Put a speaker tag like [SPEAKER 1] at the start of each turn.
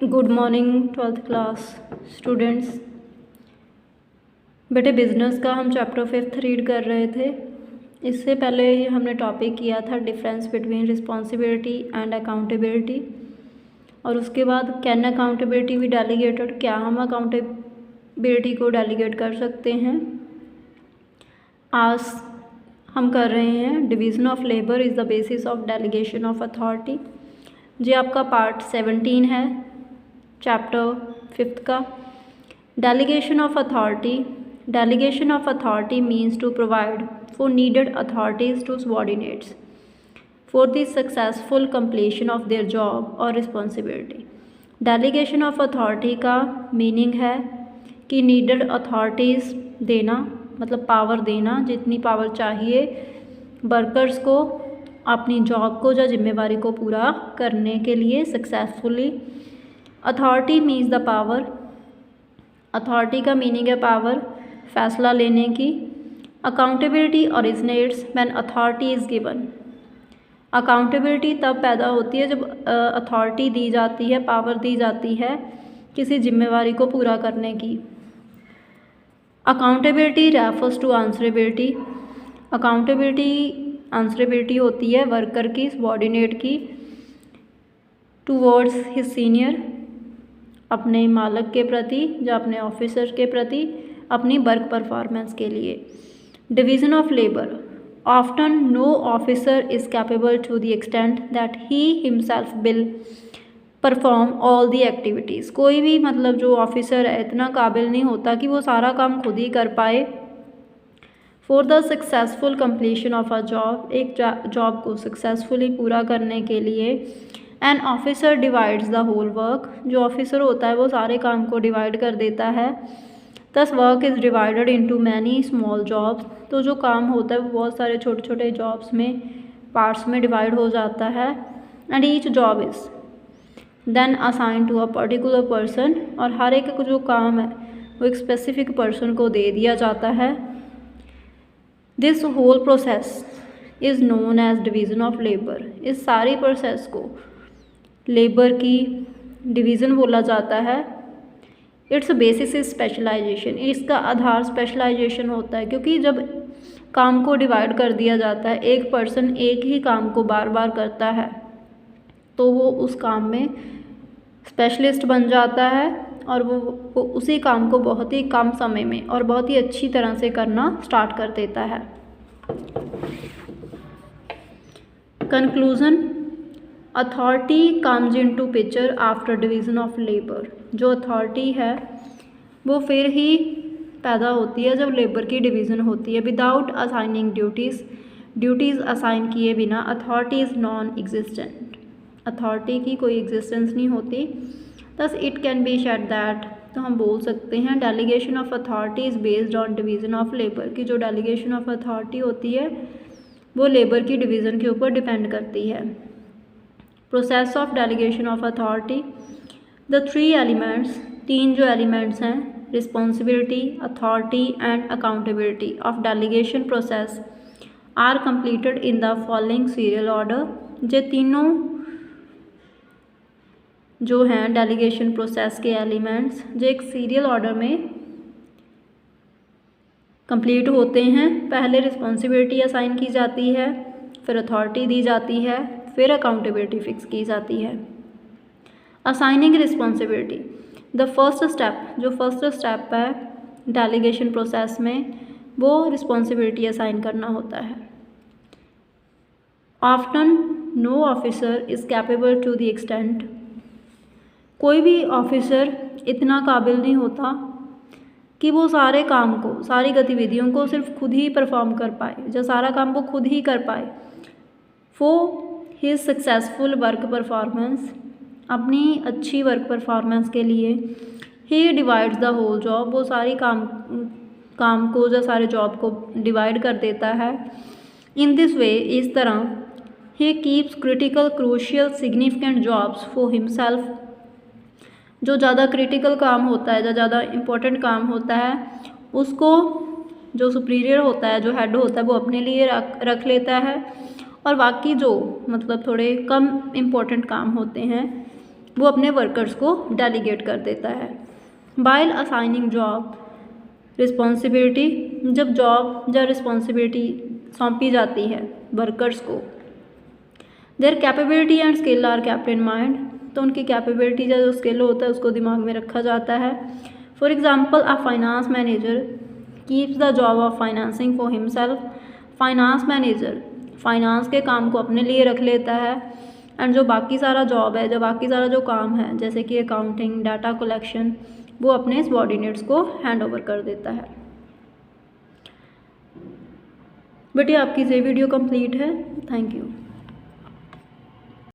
[SPEAKER 1] Good morning 12th class students. बेटे business का हम चैप्टर 5 रीड कर रहे थे। इससे पहले हमने टॉपिक किया था difference between responsibility and accountability, और उसके बाद कैन अकाउंटेबिलिटी बी डेलीगेटेड, क्या हम अकाउंटेबिलिटी को डेलीगेट कर सकते हैं। आज हम कर रहे हैं division of labour is the basis of delegation of authority. ये आपका पार्ट 17 है चैप्टर 5 का। Delegation of authority. Delegation of authority means to provide for needed authorities to subordinates for the successful completion of their job और responsibility. Delegation of authority का meaning है कि needed authorities देना, मतलब पावर देना, जितनी पावर चाहिए वर्कर्स को अपनी जॉब को या जिम्मेवारी को पूरा करने के लिए successfully. Authority means the power. Authority का मीनिंग है पावर, फैसला लेने की। Accountability originates when authority is given. Accountability तब पैदा होती है जब अथॉरिटी दी जाती है, पावर दी जाती है किसी जिम्मेवारी को पूरा करने की। Accountability refers to answerability. Answerability होती है वर्कर की, सबॉर्डिनेट की, टूवर्ड्स हिज सीनियर, अपने मालिक के प्रति या अपने ऑफिसर के प्रति, अपनी वर्क परफॉर्मेंस के लिए। Division of labour. Often no officer is capable to the extent that he himself will perform all the activities. कोई भी मतलब जो ऑफिसर है इतना काबिल नहीं होता कि वो सारा काम खुद ही कर पाए। For the successful completion of a job, एक जॉब को सक्सेसफुली पूरा करने के लिए। An officer divides the whole work. जो ऑफिसर होता है वो सारे काम को डिवाइड कर देता है। दस work is divided into many small jobs. तो जो काम होता है वो बहुत सारे छोटे छोटे जॉब्स में, पार्ट्स में डिवाइड हो जाता है। And each job is then assign to a particular person. और हर एक जो काम है वो एक स्पेसिफिक पर्सन को दे दिया जाता है। This whole process is known as division of labour. इस सारी प्रोसेस को लेबर की डिवीज़न बोला जाता है। Its basis is specialisation. इसका आधार स्पेशलाइजेशन होता है, क्योंकि जब काम को डिवाइड कर दिया जाता है, एक पर्सन एक ही काम को बार बार करता है तो वो उस काम में स्पेशलिस्ट बन जाता है और वो उसी काम को बहुत ही कम समय में और बहुत ही अच्छी तरह से करना स्टार्ट कर देता है। Conclusion. Authority comes into picture after division of labour. जो अथॉरिटी है वो फिर ही पैदा होती है जब लेबर की डिवीज़न होती है। विदाउट असाइनिंग ड्यूटीज़ असाइन किए बिना authority is non existent. Authority की कोई एग्जिस्टेंस नहीं होती। Thus it can be said that, तो हम बोल सकते हैं delegation of authority is based on division of labour. की जो डेलीगेशन ऑफ अथॉरिटी होती है वो लेबर की डिवीज़न के ऊपर डिपेंड करती है। Process of delegation of authority. The three elements, तीन जो एलिमेंट्स हैं, responsibility, authority and accountability of delegation process are completed in the following serial order. ये तीनों जो हैं डेलीगेशन प्रोसेस के एलिमेंट्स जो एक सीरियल ऑर्डर में कंप्लीट होते हैं। पहले रिस्पॉन्सिबिलिटी असाइन की जाती है, फिर अथॉरिटी दी जाती है, फिर अकाउंटेबिलिटी फिक्स की जाती है। Assigning responsibility. The first step, जो फर्स्ट स्टेप है डेलीगेशन प्रोसेस में, वो रिस्पॉन्सिबिलिटी असाइन करना होता है। Often no officer is capable to the extent. कोई भी ऑफिसर इतना काबिल नहीं होता कि वो सारे काम को, सारी गतिविधियों को सिर्फ खुद ही परफॉर्म कर पाए, जो सारा काम वो खुद ही कर पाए। For his successful work performance, अपनी अच्छी वर्क परफॉर्मेंस के लिए। ही डिवाइड्स द होल जॉब, वो सारी काम को या सारे जॉब को डिवाइड कर देता है। इन दिस वे, इस तरह, he keeps critical crucial significant jobs for himself. जो ज़्यादा क्रिटिकल काम होता है, जो ज़्यादा इम्पोर्टेंट काम होता है, उसको जो सुपीरियर होता है, जो हेड होता है, वो अपने लिए रख लेता है। और बाकी जो मतलब थोड़े कम इम्पोर्टेंट काम होते हैं वो अपने वर्कर्स को डेलीगेट कर देता है। वाइल असाइनिंग जॉब रिस्पॉन्सिबिलिटी, जब जॉब या रिस्पॉन्सिबिलिटी सौंपी जाती है वर्कर्स को, their capability and skill are kept in mind, तो उनकी कैपेबिलिटी या जो स्किल होता है उसको दिमाग में रखा जाता है। For example a finance manager keeps the job of financing for himself, finance manager finance के काम को अपने लिए रख लेता है एंड जो बाकी सारा जॉब है, जो बाकी सारा जो काम है जैसे कि अकाउंटिंग, डाटा कलेक्शन, वो अपने सबऑर्डिनेट्स को हैंड ओवर कर देता है। बेटे आपकी ये वीडियो कंप्लीट है। Thank you.